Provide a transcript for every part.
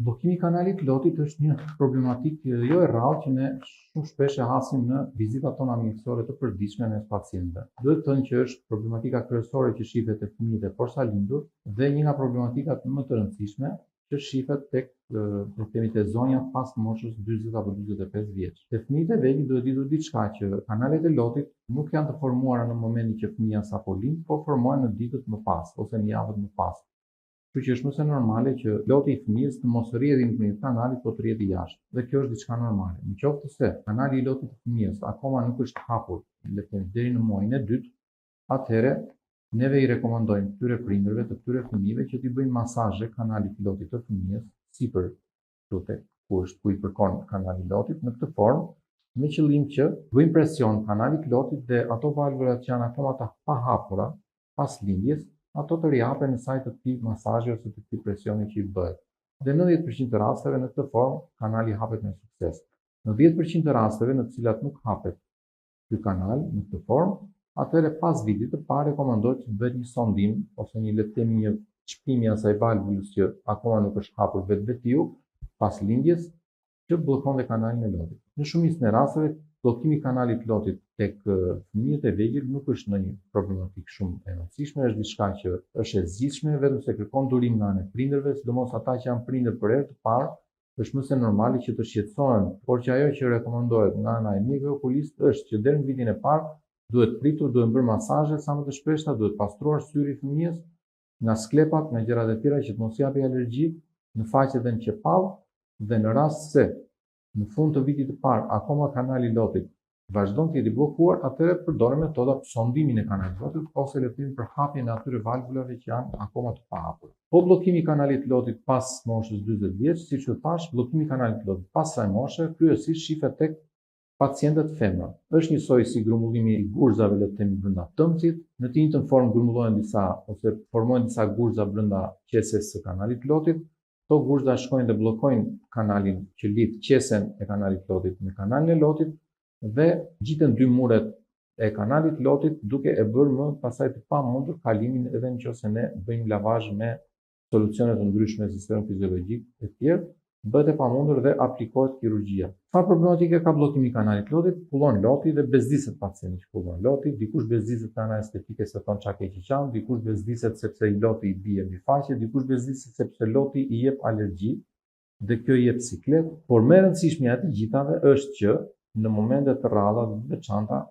Bllokimi i kanalit të lotit është një problematikë jo e rrallë që ne shumë shpesh e hasim në vizitat tona mjekësore të përditshme mes pacientëve. Duhet të thënë që është problematika kryesore që shihet te fëmijët e posalindur dhe një nga problematikat më të rëndësishme që shihet tek e zonja pas moshës 40 apo 45 vjeç. Te fëmijët e vegjël duhet ditur diçka që kanalet e lotit nuk janë të formuara në momentin që fëmia sapo lind, por formohen në ditët më pas ose në javët më pas. Kështu që është mëse normale që loti i fëmijës të mos rrjedhë në kanalit, por të rrjedhë jashtë. Dhe kjo është diçka normale. Nëse se kanali i lotit të fëmijës akoma nuk është hapur, le të themi deri në muajin e dytë, atëherë neve i rekomandojmë këtyre prindërve të këtyre fëmijëve që t'i bëjnë masazhe kanalit të lotit të fëmijës sipër këtu ku i përkon kanali i lotit në këtë formë, me qëllim që bëjmë presion kanalit të lotit dhe ato valvulat që janë akoma të pahapura pas lindjes, ato të rihapen në saj të këtij masazhi ose të këtij presioni që i bëhet. Dhe në 90% të rasteve në këtë formë kanali hapet me sukses. Në 10% të rasteve në të cilat nuk hapet ky kanal në këtë formë, atëherë pas vitit të parë rekomandohet të bëhet një sondim ose le të themi një çpimi i asaj valvulës që akoma nuk është hapur vetvetiu pas lindjes që bllokon dhe kanalin e lotit. Në shumicën e rasteve bllokimi i kanalit të lotit tek fëmijët e vegjël nuk është ndonjë problematikë shumë e rëndësishme, është diçka që është e zgjidhshme, vetëm se kërkon durim nga ana e prindërve, sidomos ata që janë prindër për herë të parë, është më se normale që të shqetësohen, por që ajo që rekomandohet nga ana e mjekëve okulistë është që deri në vitin e parë duhet pritur, duhet bërë masazhe sa më të shpeshta, duhet pastruar syri i fëmijës nga sklepat, nga gjërat e tjera që të mos japi alergji në faqe dhe në qepall, dhe në rast se në fund të vitit të parë akoma kanali i lotit vazhdon të jetë i bllokuar, atëherë përdorim metoda sondimin e kanalit të lotit ose le të themi përhapjen e atyre valvulave që janë akoma të pahapura. Po bllokimi i kanalit të lotit pas moshës 40 vjeç, siç u thash, bllokimi i kanalit të lotit pas kësaj moshe kryesisht shihet tek pacientët femra. Është njësoj si grumullimi i gurzave, le të themi brenda tëmcit, në të njëjtën formë grumbullohen disa ose formohen disa gurza brenda qeses së kanalit të lotit. Këto gurza shkojnë dhe bllokojnë kanalin që lidh qesen e kanalit të lotit me kanalin e lotit dhe gjiten dy muret e kanalit të lotit duke e bërë më pasaj të pamundur kalimin edhe nëse ne bëjmë lavazh me solucione të ndryshme sistem fiziologjik e tjerë, bëhet e pamundur dhe aplikohet kirurgjia. Çfarë problematike ka bllokimi i kanalit të lotit? Pullon loti dhe bezdiset pacienti që pullon loti, dikush bezdiset nga ana estetike se thon çka keq i qan, dikush bezdiset sepse i loti i bie mbi faqe, dikush bezdiset sepse loti i jep alergji dhe kjo i jep siklet, por më e rëndësishmja e të gjithave është që në momente të rralla dhe të veçanta,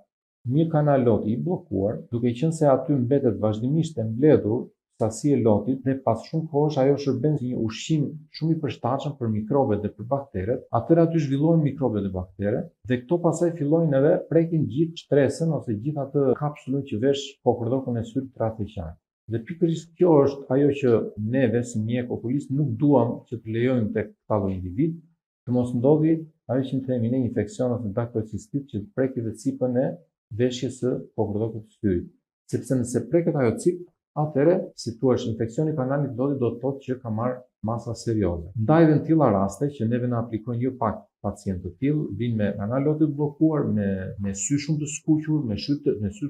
një kanal loti i bllokuar, duke qenë se aty mbetet vazhdimisht e mbledhur sasi e lotit dhe pas shumë kohësh ajo shërben si një ushqim shumë i përshtatshëm për mikrobet dhe për bakteret, atëherë aty zhvillohen mikrobet dhe bakteret dhe këto pastaj fillojnë edhe prekin gjithë shtresën ose gjithë atë kapsulullën që vesh kokërdokun e syrit trakeqan. Dhe pikërisht kjo është ajo që neve si mjek okulist nuk duam që të lejojmë tek këta lloj individ, të mos ndodhi ajo që themi ne infeksion ose daktocistit që preki dhe cipën e veshjes së kokërdokut të syrit. Sepse nëse preket ajo cipë, atëherë, si thua, infeksioni i kanalit të lotit do të thotë që ka marrë masa serioze. Ndaj dhe në tilla raste që neve na aplikojnë jo pak pacientë të tillë, vinë me kanal lotit të bllokuar, me sy shumë të skuqur, me sy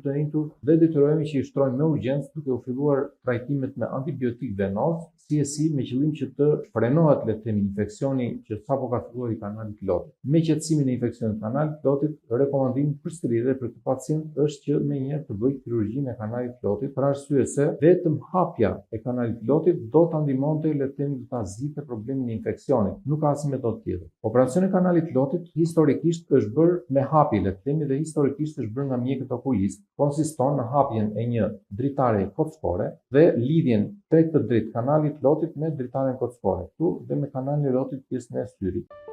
të rinjtur dhe detyrohemi që i shtrojmë me urgjencë duke u filluar trajtimet me antibiotik venoz, si me qëllim që të frenohet le të themi infeksioni që sapo ka filluar i kanalit të lotit. Me qetësimin e infeksionit të kanalit të lotit, rekomandimi përsëri dhe për këtë pacient është që menjëherë të bëjë kirurgjinë e kanalit të lotit për arsye se vetëm hapja e kanalit të lotit do ta ndihmonte le të themi të ta zgjidhte problemin e infeksionit. Nuk ka asnjë metodë tjetër. Operacioni i kanalit të lotit historikisht është bërë me hapje le të themi dhe historikisht është bërë nga mjekët okulistë. Konsiston në hapjen e një dritare kockore dhe lidhjen drejt për drejt kanalit të lotit me dritaren kockore, këtu dhe me kanalin e lotit pjesën e syrit.